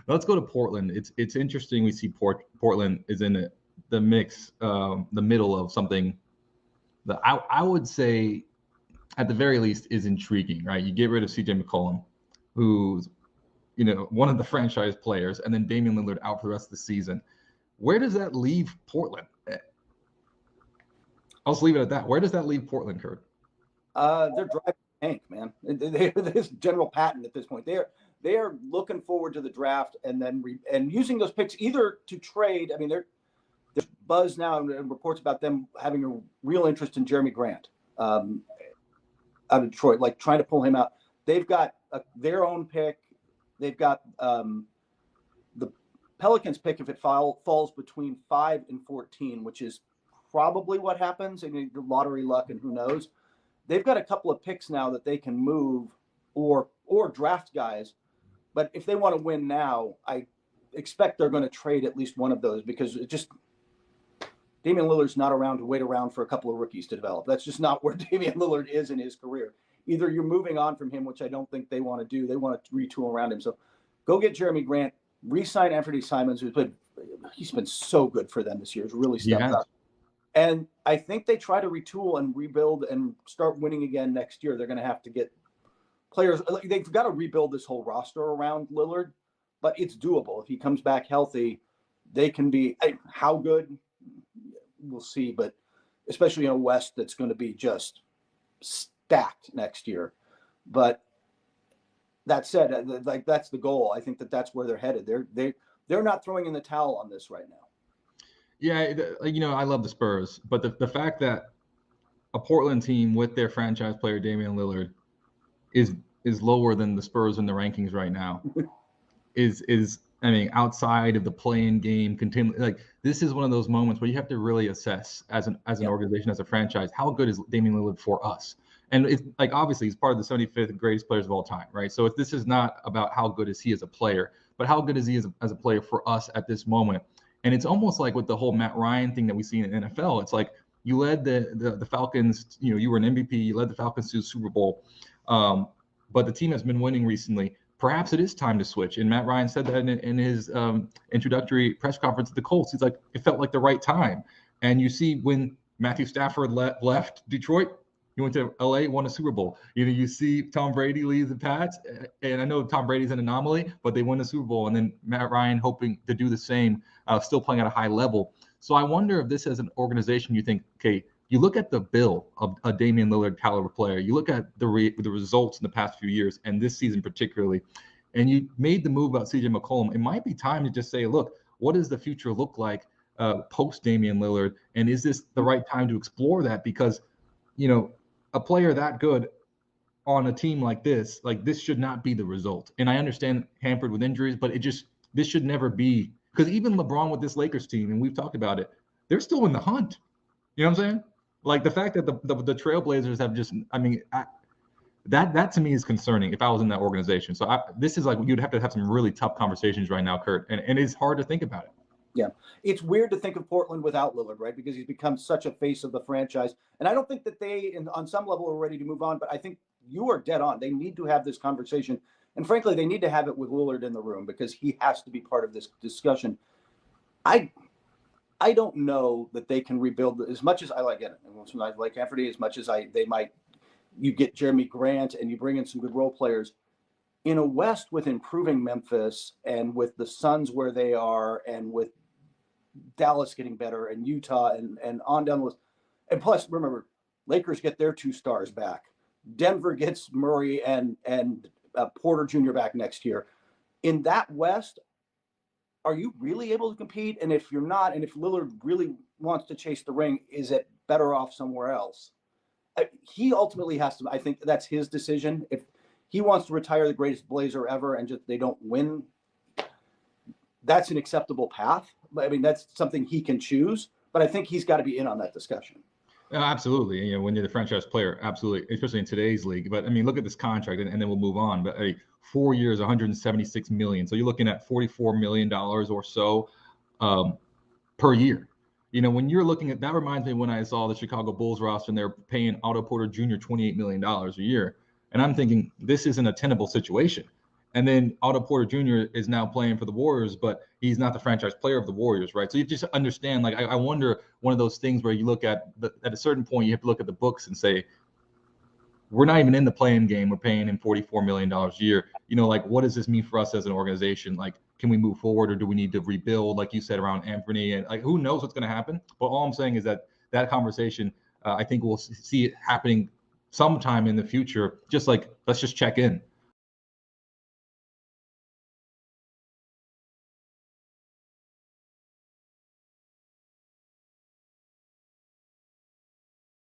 Let's go to Portland. It's interesting. We see Portland is in the mix, the middle of something that I would say, at the very least, is intriguing. Right? You get rid of CJ McCollum, who's one of the franchise players, and then Damian Lillard out for the rest of the season. Where does that leave Portland? I'll just leave it at that. Where does that leave Portland, Kurt? They're driving the tank, man. This General Patton at this point. They are looking forward to the draft and then using those picks either to trade. I mean, there's buzz now and reports about them having a real interest in Jeremy Grant out of Detroit, like trying to pull him out. They've got their own pick. They've got the Pelicans pick if it falls between 5 and 14, which is probably what happens. I mean, the lottery luck and who knows. They've got a couple of picks now that they can move or draft guys. But if they want to win now, I expect they're going to trade at least one of those because Damian Lillard's not around to wait around for a couple of rookies to develop. That's just not where Damian Lillard is in his career. Either you're moving on from him, which I don't think they want to do. They want to retool around him. So go get Jeremy Grant, re-sign Anthony Simons, he's been so good for them this year. He's really stepped up. And I think they try to retool and rebuild and start winning again next year. They're going to have to get players. They've got to rebuild this whole roster around Lillard, but it's doable. If he comes back healthy, they can be how good we'll see, but especially in a West that's going to be just stacked next year. But that said, that's the goal. I think that's where they're headed. They're not throwing in the towel on this right now. Yeah, I love the Spurs, but the fact that a Portland team with their franchise player Damian Lillard is lower than the Spurs in the rankings right now is outside of the play-in game, this is one of those moments where you have to really assess as an organization, as a franchise, how good is Damian Lillard for us? And it's obviously he's part of the 75th greatest players of all time, right? So this is not about how good is he as a player, but how good is he as a player for us at this moment. And it's almost like with the whole Matt Ryan thing that we see in the NFL, it's like you led the Falcons, you were an MVP, you led the Falcons to the Super Bowl, but the team has been winning recently. Perhaps it is time to switch. And Matt Ryan said that in his introductory press conference at the Colts. He's like, it felt like the right time. And you see when Matthew Stafford left Detroit, he went to LA, won a Super Bowl. You see Tom Brady leave the Pats, and I know Tom Brady's an anomaly, but they won the Super Bowl. And then Matt Ryan hoping to do the same, still playing at a high level. So I wonder if this as an organization, you think, okay, you look at the bill of a Damian Lillard caliber player, you look at the results in the past few years, and this season particularly, and you made the move about CJ McCollum. It might be time to just say, look, what does the future look like post Damian Lillard? And is this the right time to explore that? Because, a player that good on a team like this should not be the result. And I understand hampered with injuries, but this should never be, because even LeBron with this Lakers team, and we've talked about it, they're still in the hunt. You know what I'm saying? Like the fact that the Trailblazers have that to me is concerning if I was in that organization. So this is like, you'd have to have some really tough conversations right now, Kurt, and it's hard to think about it. Yeah, it's weird to think of Portland without Lillard, right? Because he's become such a face of the franchise. And I don't think that they, on some level, are ready to move on. But I think you are dead on. They need to have this conversation. And frankly, they need to have it with Lillard in the room because he has to be part of this discussion. I don't know that they can rebuild as much as I like it. And I like Anthony as much as you get Jeremy Grant and you bring in some good role players. In a West with improving Memphis and with the Suns where they are and with Dallas getting better and Utah and on down the list. And plus, remember, Lakers get their 2 stars back. Denver gets Murray and Porter Jr. back next year. In that West, are you really able to compete? And if you're not, and if Lillard really wants to chase the ring, is it better off somewhere else? He ultimately has to, I think that's his decision. If he wants to retire the greatest Blazer ever and just they don't win, that's an acceptable path. I mean, that's something he can choose, but I think he's got to be in on that discussion. Absolutely. When you're the franchise player, absolutely, especially in today's league. But I mean, look at this contract, and then we'll move on. But 4 years, $176 million. So you're looking at $44 million or so per year. When you're looking at that, reminds me when I saw the Chicago Bulls roster and they're paying Otto Porter Jr. $28 million a year. And I'm thinking, this isn't a tenable situation. And then Otto Porter Jr. is now playing for the Warriors, but he's not the franchise player of the Warriors, right? So you just understand, like, I wonder, one of those things where you look at at a certain point, you have to look at the books and say, we're not even in the playing game. We're paying him $44 million a year. Like, what does this mean for us as an organization? Like, can we move forward, or do we need to rebuild, like you said, around Anthony? And like, who knows what's going to happen? But all I'm saying is that conversation, I think we'll see it happening sometime in the future. Just like, let's just check in.